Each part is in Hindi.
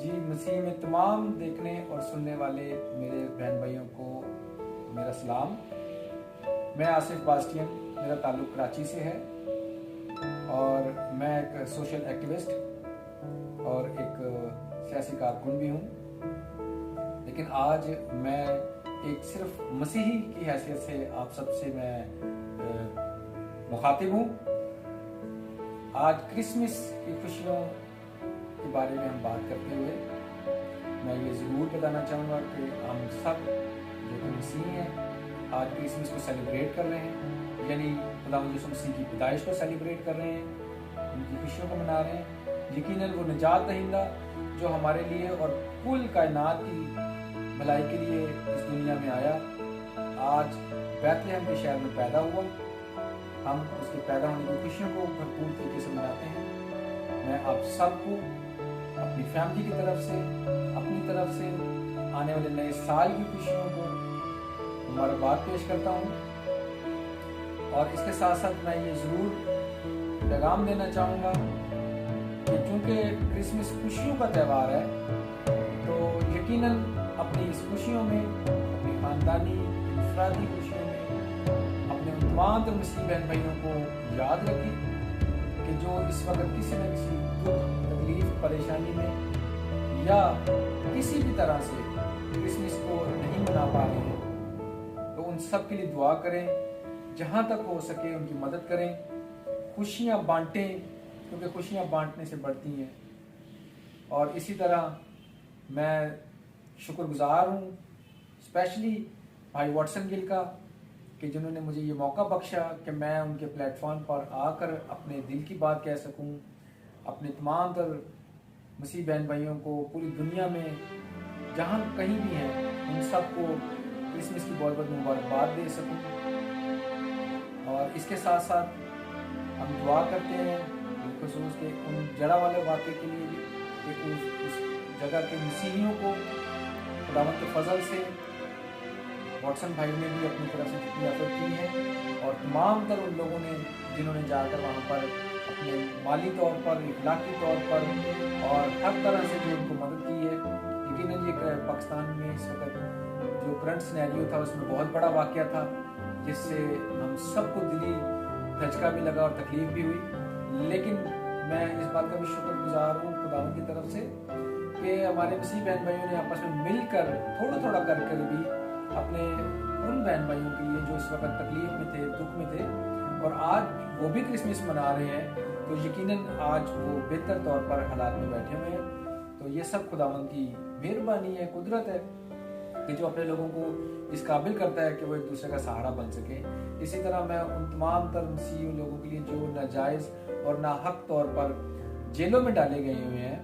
जी मसीह में तमाम देखने और सुनने वाले मेरे बहन भाइयों को मेरा सलाम। मैं आसिफ बास्टियन, मेरा ताल्लुक़ कराची से है और मैं एक सोशल एक्टिविस्ट और एक सियासी कारकुन भी हूँ। लेकिन आज मैं एक सिर्फ मसीही की हैसियत से आप सबसे मैं मुखातिब हूँ। आज क्रिसमस की खुशियों के बारे में हम बात करते हुए मैं ये ज़रूर बताना चाहूँगा कि हम सब जो कि मसीही हैं आज क्रिसमस को सेलिब्रेट कर रहे हैं, यानी खुदावंद यीशु मसीह की पैदाइश को सेलिब्रेट कर रहे हैं, उनकी खुशियों को मना रहे हैं। यकीनन वो निजात दहिंदा जो हमारे लिए और कुल कायनात की भलाई के लिए इस दुनिया में आया, आज बैतलहम के शहर में पैदा हुआ। हम उसके पैदा होने की खुशियों को भरपूर तरीके से मनाते हैं। मैं आप सबको अपनी फैमिली की तरफ से, अपनी तरफ से आने वाले नए साल की खुशियों को मुबारकबाद पेश करता हूँ। और इसके साथ साथ मैं ये ज़रूर पैगाम देना चाहूँगा कि चूँकि क्रिसमस खुशियों का त्यौहार है, तो यकीनन अपनी इस खुशियों में, अपनी ख़ानदानी इंफरादी खुशियों में अपने तमाम मसीही बहन भाइयों को याद रखें कि जो इस वक्त किसी न किसी दुख, तकलीफ, परेशानी में या किसी भी तरह से क्रिसमस को नहीं मना पा रहे हैं, तो उन सब के लिए दुआ करें, जहाँ तक हो सके उनकी मदद करें, खुशियाँ बांटें, क्योंकि खुशियाँ बांटने से बढ़ती हैं। और इसी तरह मैं शुक्रगुजार हूँ स्पेशली भाई वॉटसन गिल का कि जिन्होंने मुझे ये मौका बख्शा कि मैं उनके प्लेटफॉर्म पर आकर अपने दिल की बात कह सकूं, अपने तमाम तर मसीह बहन भाइयों को पूरी दुनिया में जहां कहीं भी हैं उन सबको क्रिसमस की बहुत बहुत मुबारकबाद दे सकूं। और इसके साथ साथ हम दुआ करते हैं बिलखुसूस के उन जड़ा वाले वाक़े के लिए भी कि उस जगह के मसीहियों को खुदावंद के फजल से वॉटसन भाई ने भी अपनी तरफ से जितनी एफर्ट की है और तमाम तर उन लोगों ने जिन्होंने जाकर वहाँ पर अपने माली तौर पर, इखलाकी तौर पर और हर तरह से जो उनको मदद की है। यकीनन ये पाकिस्तान में इस वक्त जो करंट सिनेरियो था उसमें बहुत बड़ा वाक़या था, जिससे हम सबको दिली धचका भी लगा और तकलीफ भी हुई। लेकिन मैं इस बात का भी शुक्रगुजार हूँ खुदावंद की तरफ से कि हमारे मसीह बहन भाइयों ने आपस में मिलकर थोड़ा थोड़ा कर भी अपने उन बहन भाइयों के लिए जो इस वक्त तकलीफ में थे, दुख में थे, और आज वो भी क्रिसमस मना रहे हैं, तो यकीनन आज वो बेहतर तौर पर हालात में बैठे हुए हैं। तो ये सब खुदावंद की मेहरबानी है, कुदरत है कि जो अपने लोगों को इस काबिल करता है कि वो एक दूसरे का सहारा बन सके। इसी तरह मैं उन तमाम तर मसीही लोगों के लिए जो नाजायज़ और नाहक तौर पर जेलों में डाले गए हुए हैं,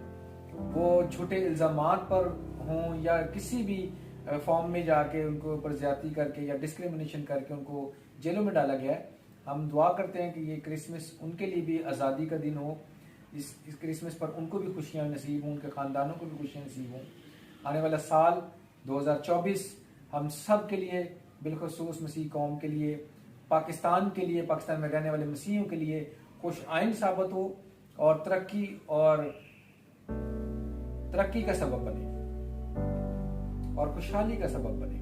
वो झूठे इल्ज़ामात पर हों या किसी भी फॉर्म में जाके उनको ऊपर ज्यादती करके या डिस्क्रिमिनेशन करके उनको जेलों में डाला गया है, हम दुआ करते हैं कि ये क्रिसमस उनके लिए भी आज़ादी का दिन हो। इस क्रिसमस पर उनको भी खुशियाँ नसीब हों, उनके ख़ानदानों को भी खुशियाँ नसीब हों। आने वाला साल 2024 हम सब के लिए, बिलखुसूस मसीह कौम के लिए, पाकिस्तान के लिए, पाकिस्तान में रहने वाले मसीहियों के लिए खुश आइन साबित हो और तरक्की का सबब बने और खुशहाली का सबब बने।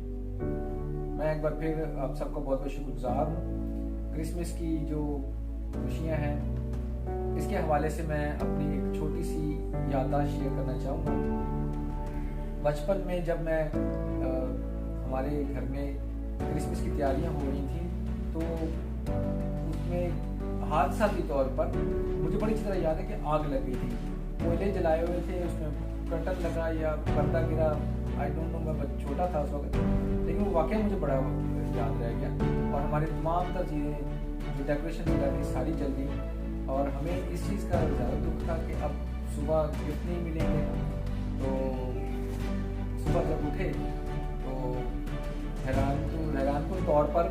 मैं एक बार फिर आप सबका बहुत बहुत शुक्रगुजार हूँ। क्रिसमस की जो खुशियाँ हैं इसके हवाले से मैं अपनी एक छोटी सी याददाश्त शेयर करना चाहूँगा। बचपन में जब मैं हमारे घर में क्रिसमस की तैयारियाँ हो रही थी, तो उसमें हादसाती तौर पर मुझे बड़ी अच्छी तरह याद है कि आग लग गई थी, कोयले जलाए हुए थे, उसमें कर्टन लगा या पर्दा गिरा, आई डोंट नो, मैं छोटा था उस वक्त, लेकिन वो वाकई मुझे बड़ा याद रह गया। और हमारी तमाम तर चीज़ें जो डेकोरेशन वगैरह थी सारी जल गई और हमें इस चीज़ का ज़्यादा दुख था कि अब सुबह गिफ्ट नहीं मिलेंगे। तो सुबह जब उठे तो हैरानकुन तौर पर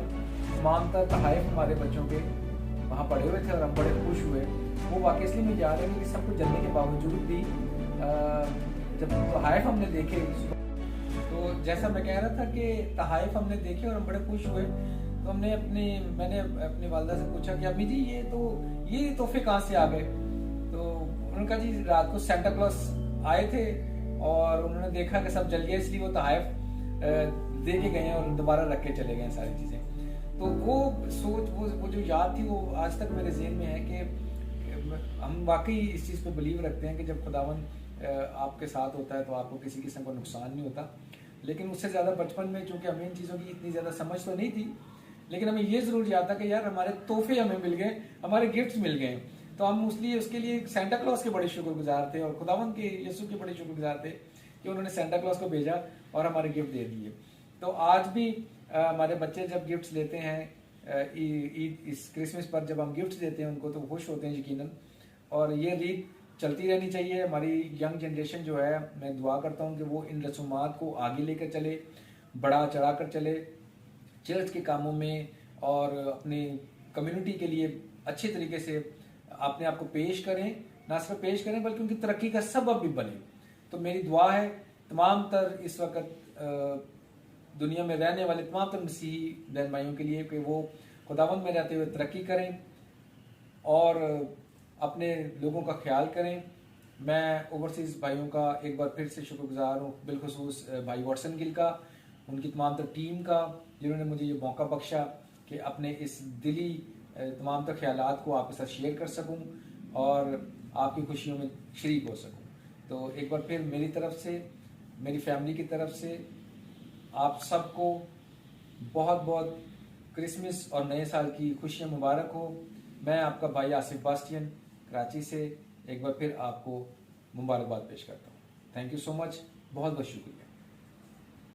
तमाम तर तहाइफ हमारे बच्चों के वहाँ पड़े हुए थे और हम बड़े खुश हुए। वो वाकई इसलिए मुझे याद है कि सब कुछ जलने के बावजूद भी जब तहाइफ हमने देखे, तो जैसा मैं कह रहा था कि तहाइफ हमने देखे और हम बड़े खुश हुए, तो मैंने अपनी वालदा से पूछा कि अम्मी जी ये तोहफे कहाँ से आ गए। तो उन्होंने कहा जी रात को सेंटा क्लॉस आए थे और उन्होंने देखा कि सब जल गया, इसलिए वो तहाइफ दे के गए हैं और दोबारा रख के चले गए सारी चीज़ें। तो वो सोच, वो जो याद थी, वो आज तक मेरे ज़हन में है कि हम वाकई इस चीज़ पे बिलीव रखते हैं कि जब खुदावंद आपके साथ होता है तो आपको किसी किस्म का नुकसान नहीं होता। लेकिन उससे ज़्यादा बचपन में चूँकि हमें इन चीज़ों की इतनी ज़्यादा समझ तो नहीं थी, लेकिन हमें ये ज़रूर याद था कि यार हमारे तोहफे हमें मिल गए, हमारे गिफ्ट्स मिल गए। तो हम उसके लिए सेंटा क्लॉज के बड़े शुक्रगुजार थे और खुदावंद के यीशु के बड़े शुक्रगुजार थे कि उन्होंने सेंटा क्लॉज को भेजा और हमारे गिफ्ट दे दिए। तो आज भी हमारे बच्चे जब गिफ्ट्स लेते हैं इस क्रिसमस पर, जब हम गिफ्ट्स देते हैं उनको, तो खुश होते हैं यकीनन। और ये रीत चलती रहनी चाहिए। हमारी यंग जनरेशन जो है, मैं दुआ करता हूँ कि वो इन रसूमात को आगे लेकर चले, बढ़ा चढ़ा कर चले चर्च के कामों में, और अपनी कम्युनिटी के लिए अच्छे तरीके से अपने आप को पेश करें। ना सिर्फ पेश करें बल्कि उनकी तरक्की का सबब भी बने। तो मेरी दुआ है तमाम तर इस वक्त दुनिया में रहने वाले तमाम तर मसीही बहन भाइयों के लिए कि वो खुदावंद में रहते हुए तरक्की करें और अपने लोगों का ख्याल करें। मैं ओवरसीज़ भाइयों का एक बार फिर से शुक्रगुजार हूँ, बिलखुसूस भाई वॉटसन गिल का, उनकी तमाम तर टीम का, जिन्होंने मुझे ये मौका बख्शा कि अपने इस दिली तमाम तर ख्यालात को आपके साथ शेयर कर सकूं और आपकी खुशियों में शरीक हो सकूं। तो एक बार फिर मेरी तरफ से, मेरी फैमिली की तरफ से आप सबको बहुत बहुत क्रिसमस और नए साल की खुशियां मुबारक हो। मैं आपका भाई आसिफ बास्टियन कराची से एक बार फिर आपको मुबारकबाद पेश करता हूँ। थैंक यू सो मच, बहुत बहुत शुक्रिया।